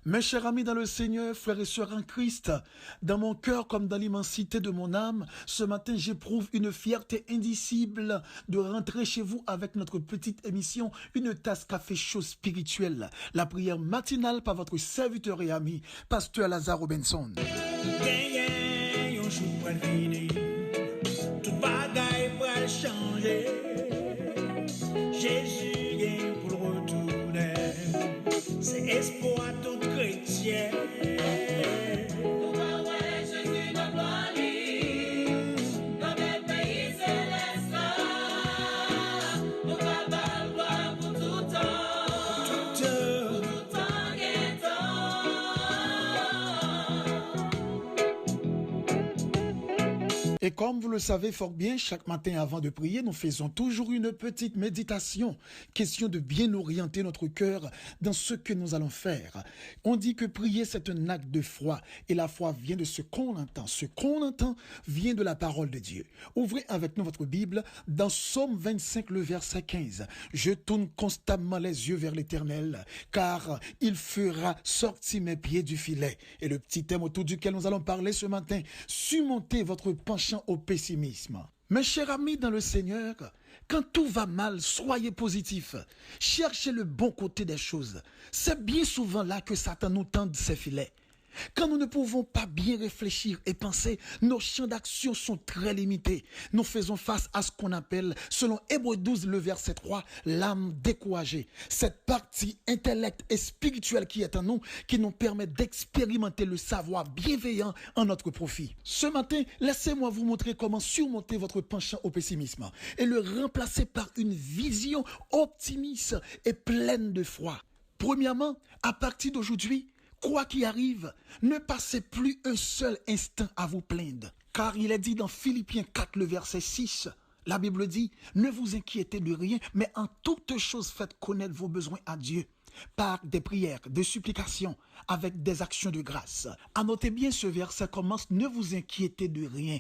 Mes chers amis dans le Seigneur, frères et sœurs en Christ, dans mon cœur comme dans l'immensité de mon âme, ce matin j'éprouve une fierté indicible de rentrer chez vous avec notre petite émission, une tasse café chaud spirituelle, la prière matinale par votre serviteur et ami, Pasteur Lazare Robinson. Tout bagaille va changer. Jésus vient pour le retourner. C'est espoir tout chrétien. Nous voyons Jésus dans gloire, dans le pays céleste. Nous voyons gloire pour tout temps, pour tout temps et temps. Et comme vous le savez fort bien, chaque matin avant de prier, nous faisons toujours une petite méditation. Question de bien orienter notre cœur dans ce que nous allons faire. On dit que prier, c'est un acte de foi. Et la foi vient de ce qu'on entend. Ce qu'on entend vient de la parole de Dieu. Ouvrez avec nous votre Bible dans Psaume 25, le verset 15. Je tourne constamment les yeux vers l'Éternel, car il fera sortir mes pieds du filet. Et le petit thème autour duquel nous allons parler ce matin, surmonter votre penchant au pessimisme. Mes chers amis dans le Seigneur, quand tout va mal, soyez positifs. Cherchez le bon côté des choses. C'est bien souvent là que Satan nous tend ses filets. Quand nous ne pouvons pas bien réfléchir et penser, nos champs d'action sont très limités. Nous faisons face à ce qu'on appelle, selon Hébreux 12, le verset 3, l'âme découragée. Cette partie intellect et spirituelle qui est en nous, qui nous permet d'expérimenter le savoir bienveillant en notre profit. Ce matin, laissez-moi vous montrer comment surmonter votre penchant au pessimisme et le remplacer par une vision optimiste et pleine de foi. Premièrement, à partir d'aujourd'hui, quoi qu'il arrive, ne passez plus un seul instant à vous plaindre. Car il est dit dans Philippiens 4, le verset 6, la Bible dit, ne vous inquiétez de rien, mais en toute chose faites connaître vos besoins à Dieu, par des prières, des supplications, avec des actions de grâce. Annotez bien ce verset commence, ne vous inquiétez de rien.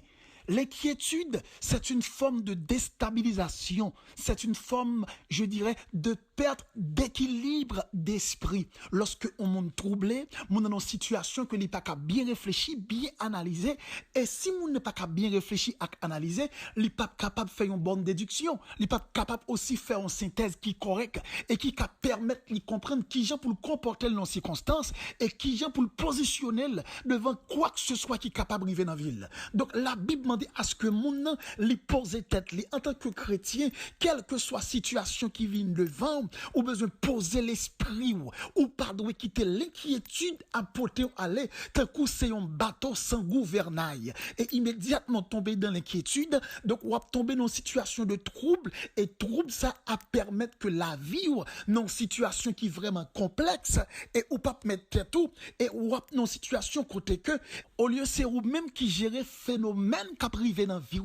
L'inquiétude, c'est une forme de déstabilisation, c'est une forme, je dirais, de perte d'équilibre d'esprit. Lorsque on est troublé, on est dans une situation que n'est pas qu'à bien réfléchir, bien analyser, et si on n'est pas qu'à bien réfléchir et analyser, il n'est pas capable de faire une bonne déduction, il n'est pas capable aussi de faire une synthèse qui est correcte et qui peut permettre de comprendre qui gens pour le comporter dans les circonstances et qui gens pour le positionner devant quoi que ce soit qui est capable de vivre dans la ville. Donc la Bible demande à ce que mon les pose tête en tant que chrétien, quelle que soit la situation qui vient devant, ou besoin de poser l'esprit ou pardon quitter l'inquiétude à porter à aller tant que c'est un bateau sans gouvernail et immédiatement tomber dans l'inquiétude, donc on va tomber dans une situation de trouble et trouble ça à permettre que la vie ou dans une situation qui est vraiment complexe et ou pas mettre tout et ou dans une situation côté que au lieu c'est ou même qui gérer phénomène qui privé dans vie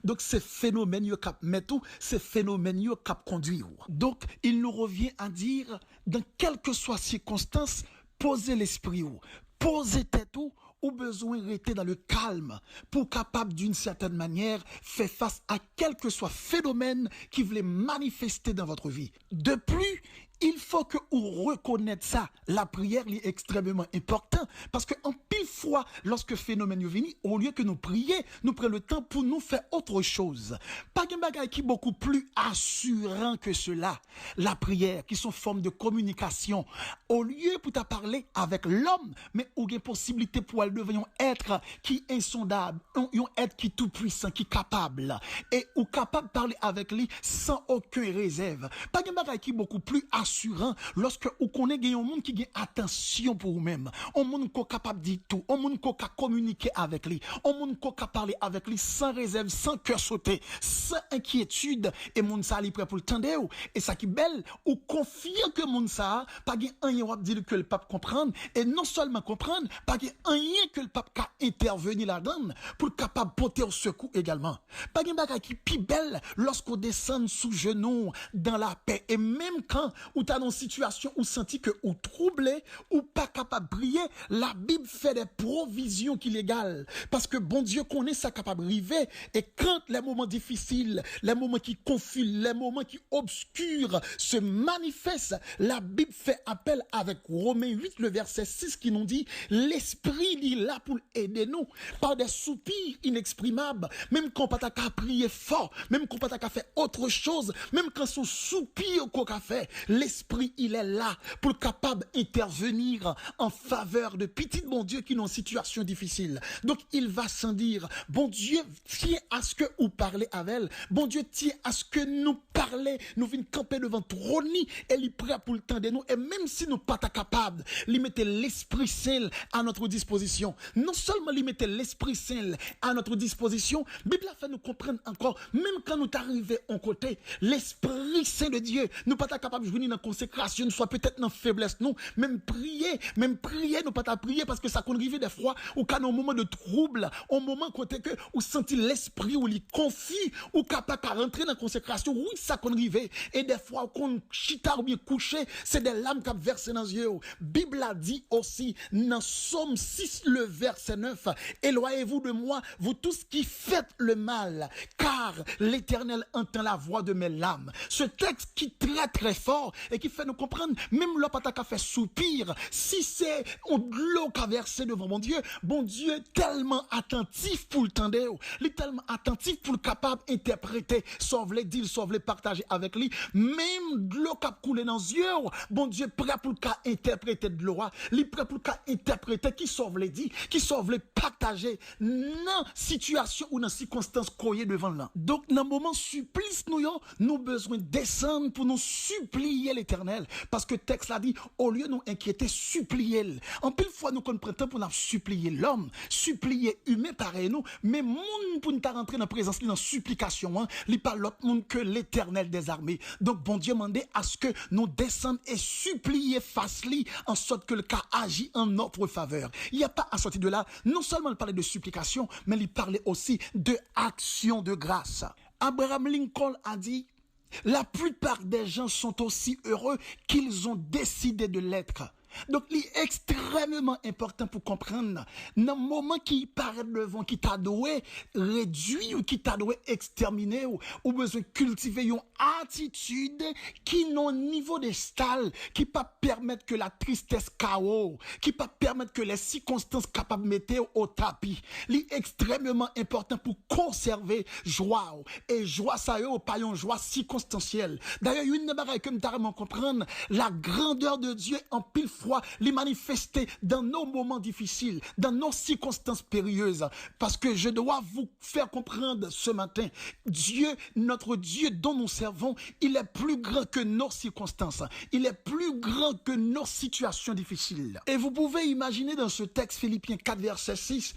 donc c'est phénomène yo cap met tout c'est phénomène yo cap conduire. Donc il nous revient à dire dans quelle que soit circonstance posez l'esprit ou posez tête ou besoin de rester dans le calme pour capable d'une certaine manière faire face à quel que soit phénomène qui voulait manifester dans votre vie. De plus, il faut que vous reconnaissez ça. La prière est extrêmement importante parce que en pile fois, lorsque phénomène vient, au lieu que nous prions, nous prenons le temps pour nous faire autre chose. Pas un bagage qui est beaucoup plus assurant que cela. La prière, qui sont forme de communication. Au lieu pour te parler avec l'homme, mais ou une possibilité pour elle devenir un être qui est insondable, un être qui est tout puissant, qui est capable et ou capable de parler avec lui sans aucune réserve. Pas un bagage qui est beaucoup plus assurant lorsque vous connaissez un monde qui a attention pour vous-même, un monde qui est capable de dire tout, un monde qui est capable de communiquer avec lui, un monde qui est capable de parler avec lui sans réserve, sans cœur sauté, sans inquiétude et monde ça est prêt pour le tendre et ça qui belle ou confier que monde ça pas rien ou dire que le pape comprendre et non seulement comprendre pas rien que le pape ka intervenir là-dedans pour capable porter au secours également. Pas un bagage qui plus belle lorsqu'on descend sous genoux dans la paix et même quand ou t'as dans une situation où senti que ou troublé ou pas capable de prier, la Bible fait des provisions qui légales. Parce que bon Dieu connaît sa capable de river. Et quand les moments difficiles, les moments qui confus, les moments qui obscurs se manifestent, la Bible fait appel avec Romains 8, le verset 6 qui nous dit, l'Esprit il est là pour aider nous par des soupirs inexprimables, même quand on pas qu'à prier fort, même quand on pas qu'à faire autre chose, même quand son soupir qu'on a fait, l'Esprit il est là pour capable d'intervenir en faveur de petits bon Dieu qui sont en situation difficile. Donc il va sans dire, bon Dieu tient à ce que vous parlez avec elle, bon Dieu tient à ce que nous parler, nous venons camper devant trône et il est prêt pour le temps de nous, et même si nous pas capables, il mettait l'Esprit Saint à notre disposition. Non seulement il mettait l'Esprit Saint à notre disposition, Bible a fait nous comprendre encore, même quand nous arrivons en côté, l'Esprit Saint de Dieu, nous pas capables de venir dans la consécration, nous soit peut-être dans la faiblesse, nous, même prier, nous pas prier parce que ça qu'on arrive des fois, ou quand au moment de trouble, au moment côté que, ou sentir l'Esprit, ou il confie, ou capable de rentrer dans la consécration, oui, ça qu'on arrive, et des fois, qu'on chita ou bien couché, c'est des larmes qui versent dans les yeux. Bible a dit aussi, dans Somme 6, le verset 9, éloignez-vous de moi, vous tous qui faites le mal, car l'Éternel entend la voix de mes larmes. Ce texte qui est très fort et qui fait nous comprendre, même l'opata qui a fait soupir, si c'est un l'eau qui a versé devant mon Dieu est tellement attentif pour le tendre, il est tellement attentif pour le capable d'interpréter, sauve les dire, sauve les partager avec lui, même de l'eau qui a coulé dans les yeux, bon Dieu prêt pour le cas interpréter de l'eau, il est prêt pour le cas interpréter, qui sauve les dire, qui sauve les partager, dans situation ou dans circonstance croyez devant là. Donc, dans le moment supplice, nous besoin de descendre pour nous supplier l'Éternel. Parce que le texte l'a dit, au lieu de nous inquiéter, supplier. En pile fois, nous prenons temps pour nous supplier l'homme, supplier humain pareil nous, mais monde pour nous rentrer dans la présence, dans la supplication, il n'y a pas l'autre monde que l'Éternel des armées. Donc, bon Dieu demandait à ce que nous descendions et supplier face lui, en sorte que le cas agit en notre faveur. Il n'y a pas à sortir de là, non seulement il parlait de supplication, mais il parlait aussi de action de grâce. Abraham Lincoln a dit, la plupart des gens sont aussi heureux qu'ils ont décidé de l'être. Donc, il est extrêmement important pour comprendre, dans le moment qui paraît devant, qui t'a doué réduit ou qui t'a doué exterminer ou besoin de cultiver une attitude qui n'a niveau de style, qui pas permettre que la tristesse chaos, qui pas permettre que les circonstances capables de mettre au tapis. Il est extrêmement important pour conserver joie. Et joie, ça y est, pas une joie circonstancielle. D'ailleurs, il y a une bagaille que nous devons comprendre, la grandeur de Dieu en pile fois les manifester dans nos moments difficiles, dans nos circonstances périlleuses. Parce que je dois vous faire comprendre ce matin, Dieu, notre Dieu dont nous servons, il est plus grand que nos circonstances. Il est plus grand que nos situations difficiles. Et vous pouvez imaginer dans ce texte Philippiens 4, verset 6,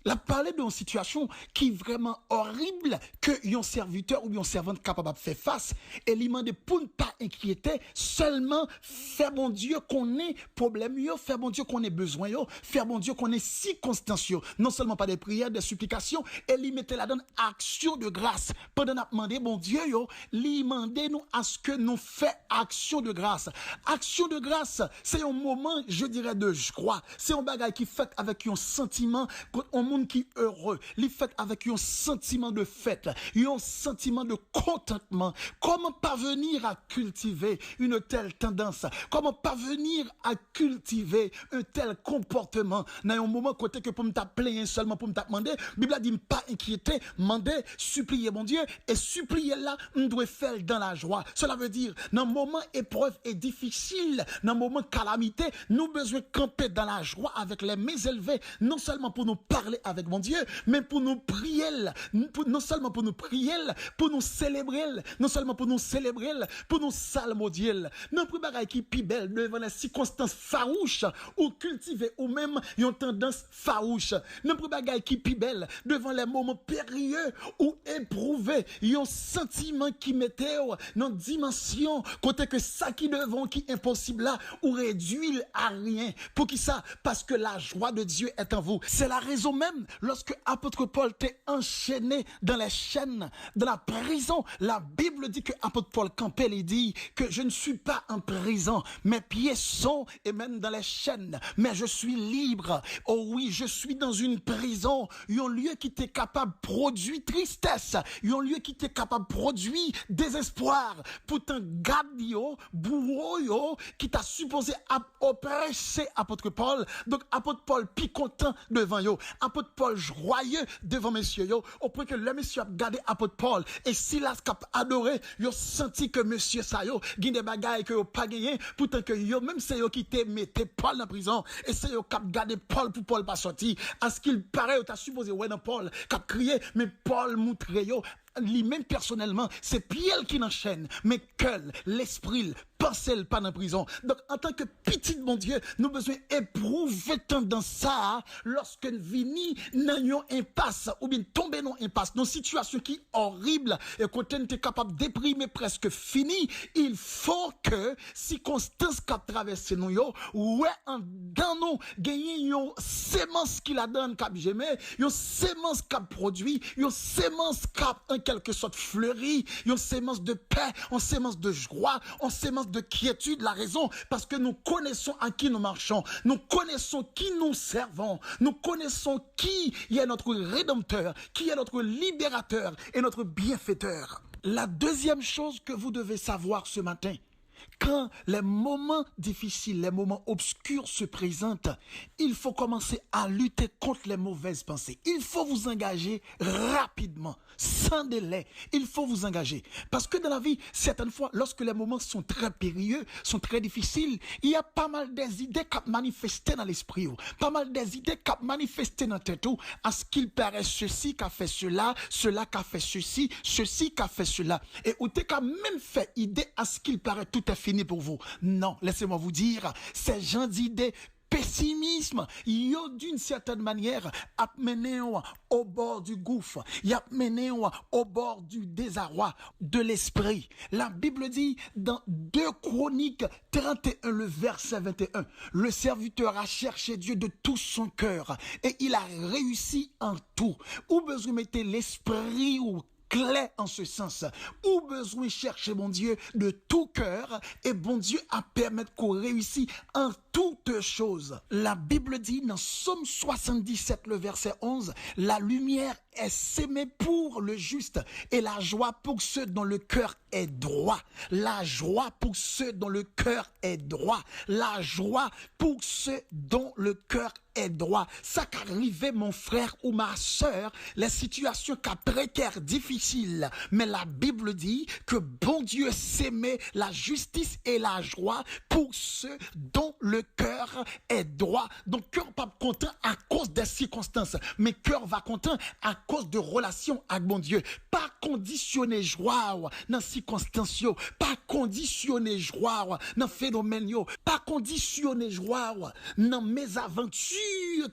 la parler d'une situation qui est vraiment horrible que un serviteur ou un servante capable de faire face et lui demander pour ne pas inquiéter, seulement faire bon Dieu qu'on ait problème, faire bon Dieu qu'on ait besoin, faire bon Dieu qu'on ait circonstances, non seulement pas des prières, des supplications, et lui mettre là-dedans action de grâce. Pendant qu'on demandé bon Dieu, lui demander nous à ce que nous fait action de grâce. Action de grâce, c'est un moment, je dirais, de joie. C'est un bagage qui fait avec un sentiment, un monde qui est heureux, il fait avec un sentiment de fête, un sentiment de contentement. Comment parvenir à cultiver une telle tendance? Comment parvenir à cultiver un tel comportement? Dans un moment côté que pour me plaindre seulement pour me demander, la Bible a dit pas inquiéter, demander, supplier mon Dieu, et supplier là, on doit faire dans la joie. Cela veut dire, dans un moment épreuve et difficile, dans un moment calamité, nous besoin de camper dans la joie avec les mains élevées, non seulement pour nous parler avec mon Dieu, mais pour nous prier, non seulement pour nous prier, pour nous célébrer, non seulement pour nous célébrer, pour nous salmodier. Non plus bagaille qui pi belle devant les circonstances farouches ou cultivées ou même une tendance farouche. Non plus bagaille qui pi belle devant les moments périlleux ou éprouvés, un sentiment qui mettait dans dimension côté que ça qui devant qui impossible là ou réduit à rien. Pour qui ça? Parce que la joie de Dieu est en vous. C'est la raison même même lorsque apôtre Paul était enchaîné dans les chaînes, dans la prison, la Bible dit que apôtre Paul campait et dit que je ne suis pas en prison, mes pieds sont et même dans les chaînes, mais je suis libre. Oh oui, je suis dans une prison, un lieu qui était capable de produire tristesse, un lieu qui était capable de produire désespoir. Pourtant, garde yo, bourreau yo, qui t'a supposé oppresser apôtre Paul. Donc, apôtre Paul, pi content devant yo. Apôtre Paul, joyeux devant messieurs yo. Au point que le monsieur a gardé apôtre Paul. Et Silas cap adoré, yo senti que monsieur sa yo, gen des bagailles que yo pas gagné. Pourtant que yo, même c'est yo qui te mette Paul en prison. Et c'est yo cap gardé Paul pour Paul pas sorti. À ce qu'il paraît, yo t'a supposé, ouais, dans Paul, cap crié, mais Paul montre yo, lui-même personnellement, c'est Pierre qui l'enchaîne, mais que l'esprit, pensez pas dans la prison. Donc, en tant que petit mon Dieu, nous besoin éprouver tant dans ça, lorsque vini n'ayons impasse, ou bien tomber dans impasse, dans une situation qui est horrible, et quand on est capable de déprimer presque fini, il faut que, circonstances qu'a traversé nous, ouais, dans nous, gagner une sémence qui la donne, cap jamais, une sémence qu'a produit, une sémence qu'a en quelque sorte fleuri, une sémence de paix, une sémence de joie, une sémence de quiétude. La raison, parce que nous connaissons à qui nous marchons, nous connaissons qui nous servons, nous connaissons qui est notre rédempteur, qui est notre libérateur et notre bienfaiteur. La deuxième chose que vous devez savoir ce matin, quand les moments difficiles, les moments obscurs se présentent, il faut commencer à lutter contre les mauvaises pensées. Il faut vous engager rapidement, sans délai. Il faut vous engager. Parce que dans la vie, certaines fois, lorsque les moments sont très périlleux, sont très difficiles, il y a pas mal des idées qui manifestent dans l'esprit. Pas mal des idées qui manifestent dans la tête. À ce qu'il paraît ceci qu'a fait cela, cela qu'a fait ceci, ceci qu'a fait cela. Et où t'es qu'à même fait idée à ce qu'il paraît tout est fini pour vous. Non, laissez-moi vous dire, ces gens d'idées pessimisme, yo d'une certaine manière a mené au bord du gouffre, y a mené au bord du désarroi de l'esprit. La Bible dit dans 2 Chroniques 31, le verset 21, le serviteur a cherché Dieu de tout son cœur et il a réussi en tout. Ou besoin mettre l'esprit ou clé en ce sens, ou besoin chercher mon Dieu de tout cœur et bon Dieu à permettre qu'on réussisse en toutes choses. La Bible dit dans Psaume 77, le verset 11, la lumière est sémée pour le juste et la joie pour ceux dont le cœur est droit. La joie pour ceux dont le cœur est droit. La joie pour ceux dont le cœur est droit. Ça qu'arrivait mon frère ou ma sœur, les situations qu'a précaires, difficiles, mais la Bible dit que bon Dieu s'aimait la justice et la joie pour ceux dont le cœur est droit. Donc cœur pas content à cause des circonstances, mais cœur va content à cause de relations avec bon Dieu. Pas conditionner joie dans circonstances, pas conditionner joie dans phénomène, pas conditionner joie dans mes aventures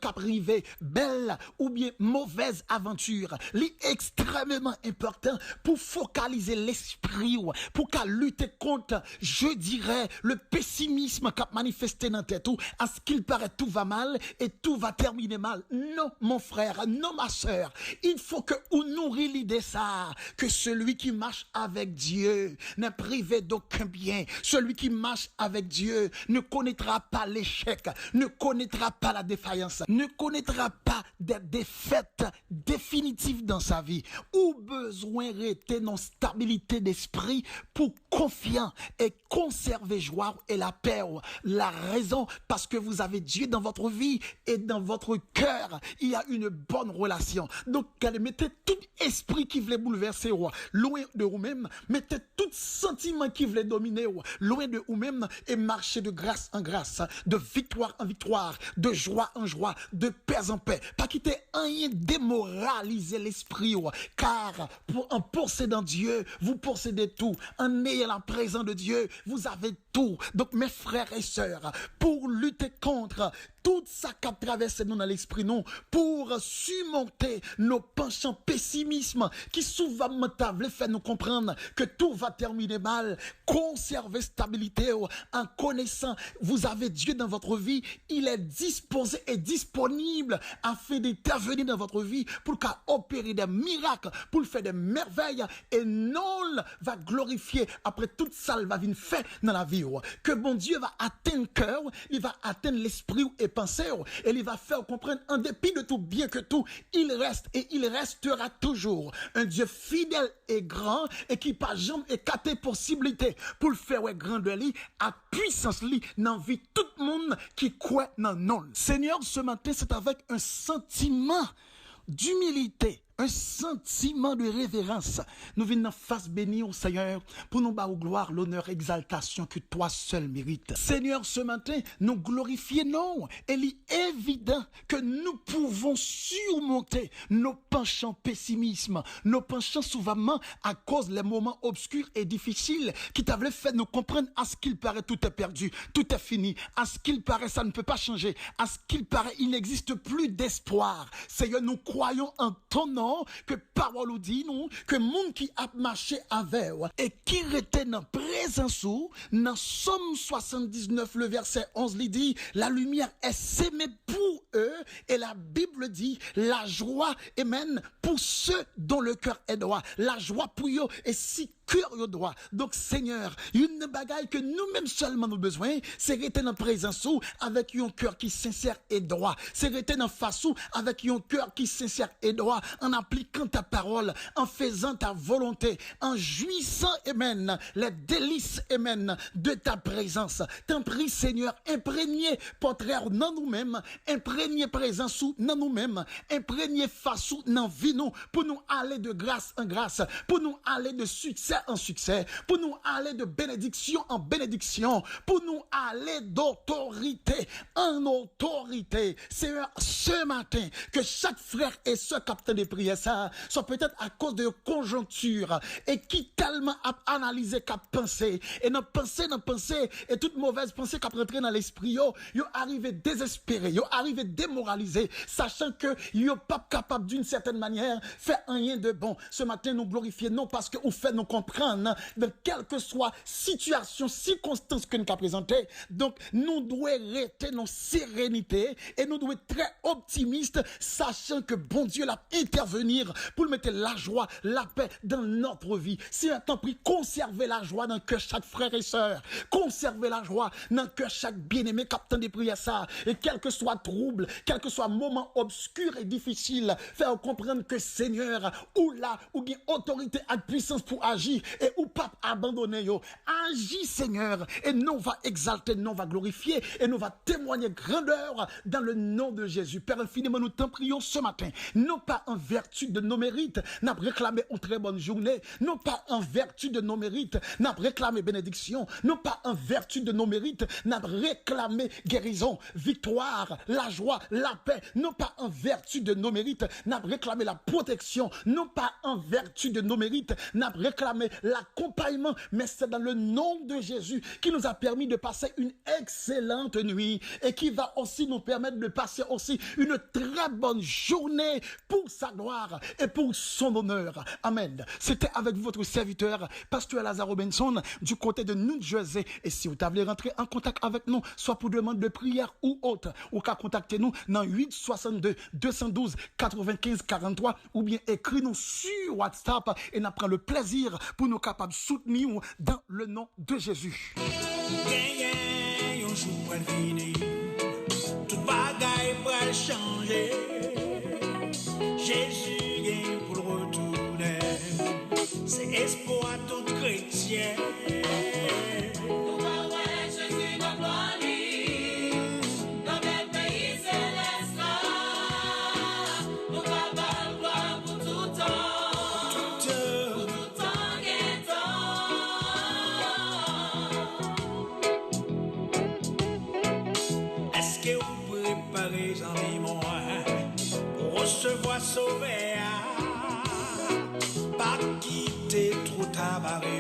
qu'a privé, belle ou bien mauvaise aventure. C'est extrêmement important pour focaliser l'esprit, pour qu'à lutter contre, je dirais, le pessimisme qu'a manifesté dans tête, à ce qu'il paraît tout va mal et tout va terminer mal. Non, mon frère, non, ma sœur, il faut que on nourrit l'idée ça, que celui qui marche avec Dieu n'est privé d'aucun bien. Celui qui marche avec Dieu ne connaîtra pas l'échec, ne connaîtra pas la défaillance, ne connaîtra pas des défaites définitives dans sa vie. Ou besoin rester dans stabilité d'esprit pour confiant et conserver joie et la paix. La raison, parce que vous avez Dieu dans votre vie et dans votre cœur, il y a une bonne relation. Donc, mettez tout esprit qui voulait bouleverser, loin de vous-même, mettez tout sentiment qui voulait dominer, loin de vous-même, et marchez de grâce en grâce, de victoire en victoire, de joie en joie, de paix en paix. Pas quitter rien démoraliser l'esprit, car en possédant Dieu, vous possédez tout. En ayant la présence de Dieu, vous avez tout. Donc, mes frères et sœurs, pour lutter contre tout ça qui traverse nous dans l'esprit, non, pour surmonter nos penchants pessimisme qui souvent mentable fait nous comprendre que tout va terminer mal, conserver stabilité en connaissant, vous avez Dieu dans votre vie, il est disposé et disponible à afin d'intervenir dans votre vie pour qu'à opérer des miracles, pour faire des merveilles, et non va glorifier après toute ça va venir faire dans la vie. Que bon Dieu va atteindre le cœur, il va atteindre l'esprit et pensée, et il va faire comprendre en dépit de tout, bien que tout, il reste et il restera toujours un Dieu fidèle et grand et qui pas jamais écarté possibilité pour le faire grand de lui à puissance lui dans la vie tout le monde qui croit dans non. Seigneur, ce matin c'est avec un sentiment d'humilité, un sentiment de révérence. Nous venons face bénie au Seigneur pour nous battre gloire, l'honneur, exaltation que toi seul mérites. Seigneur, ce matin, nous glorifions, non. Il est évident que nous pouvons surmonter nos penchants pessimisme, nos penchants souvent à cause des moments obscurs et difficiles qui t'avaient fait nous comprendre à ce qu'il paraît tout est perdu, tout est fini, à ce qu'il paraît ça ne peut pas changer, à ce qu'il paraît il n'existe plus d'espoir. Seigneur, nous croyons en ton nom, que parole nous dit, nous, que monde qui a marché avec et qui était dans présence ou, dans Somme 79, le verset 11, il dit, la lumière est sémée pour eux, et la Bible dit, la joie, amen, pour ceux dont le cœur est droit. La joie pour eux est si cœur au droit. Donc, Seigneur, une bagaille que nous-mêmes seulement nous besoin, c'est rester dans présence ou avec un cœur qui sincère et droit. C'est rester dans face ou avec un cœur qui sincère et droit, en appliquant ta parole, en faisant ta volonté, en jouissant, amen, les délices, amen, de ta présence. T'en prie, Seigneur, imprégné portrait dans nous-mêmes, imprégné présence ou dans nous-mêmes, imprégné face ou dans vie nous, pour nous aller de grâce en grâce, pour nous aller de succès en succès, pour nous aller de bénédiction en bénédiction, pour nous aller d'autorité en autorité. C'est ce matin que chaque frère et sœur capteur de prière, ça, soit peut-être à cause de conjoncture et qui tellement a analysé, qu'a pensé, et n'a pensé, et toute mauvaise pensée qu'a rentré dans l'esprit, yo arrivé désespéré, yo arrivé démoralisé, sachant que yo pas capable d'une certaine manière faire rien de bon. Ce matin, nous glorifions non parce que vous fait nous comprendre de quelle que soit situation, circonstance que nous avons présentée. Donc, nous devons rester dans sérénité et nous devons être très optimistes, sachant que bon Dieu l'a intervenir pour mettre la joie, la paix dans notre vie. Si un temps pris, conservez la joie dans le cœur chaque frère et sœur. Conservez la joie dans le cœur chaque bien-aimé captain de prière ça. Et quel que soit trouble, quel que soit moment obscur et difficile, faire comprendre que Seigneur, ou là, ou bien autorité et puissance pour agir, et ou pas abandonner yo. Agis Seigneur, et nous va exalter, nous va glorifier, et nous va témoigner grandeur dans le nom de Jésus. Père infiniment, nous t'en prions ce matin, non pas en vertu de nos mérites, n'a réclamé une très bonne journée, non pas en vertu de nos mérites, n'a réclamé bénédiction, non pas en vertu de nos mérites, n'a réclamé guérison, victoire, la joie, la paix, non pas en vertu de nos mérites, n'a réclamé la protection, non pas en vertu de nos mérites, n'a réclamé l'accompagnement, mais c'est dans le nom de Jésus qui nous a permis de passer une excellente nuit et qui va aussi nous permettre de passer aussi une très bonne journée pour sa gloire et pour son honneur. Amen. C'était avec votre serviteur, Pasteur Lazare Robinson, du côté de New Jersey. Et si vous voulez rentrer en contact avec nous, soit pour demande de prière ou autre, ou qu'à contacter nous dans 862 212 95 43 ou bien écris-nous sur WhatsApp et nous prend le plaisir pour nous capables de soutenir dans le nom de Jésus. Gagne, un jour pour finir, tout bagaille pour changer. Jésus gagne pour le retourner, c'est espoir tout chrétien. Nous va ouais Jésus dans gloire, dans le pays céleste là. Nous va voir gloire pour tout temps, pour tout temps et temps. Est-ce que vous préparez en moi pour recevoir sauver? Pas quitter trop tabaré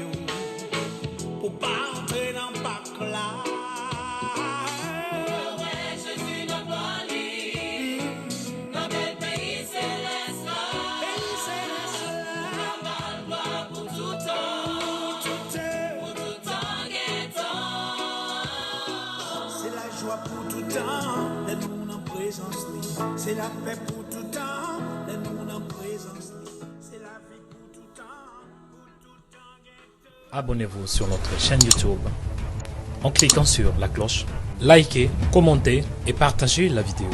pour pas entrer dans le bac là. Ouais Jésus dans gloire, dans le pays céleste là. Nous va voir gloire pour tout temps et temps. C'est la joie pour tout temps, d'être nous en présence, oui. C'est la la paix pour tout temps, les nous en présence, c'est la vie pour tout temps, Abonnez-vous sur notre chaîne YouTube en cliquant sur la cloche, likez, commentez et partagez la vidéo.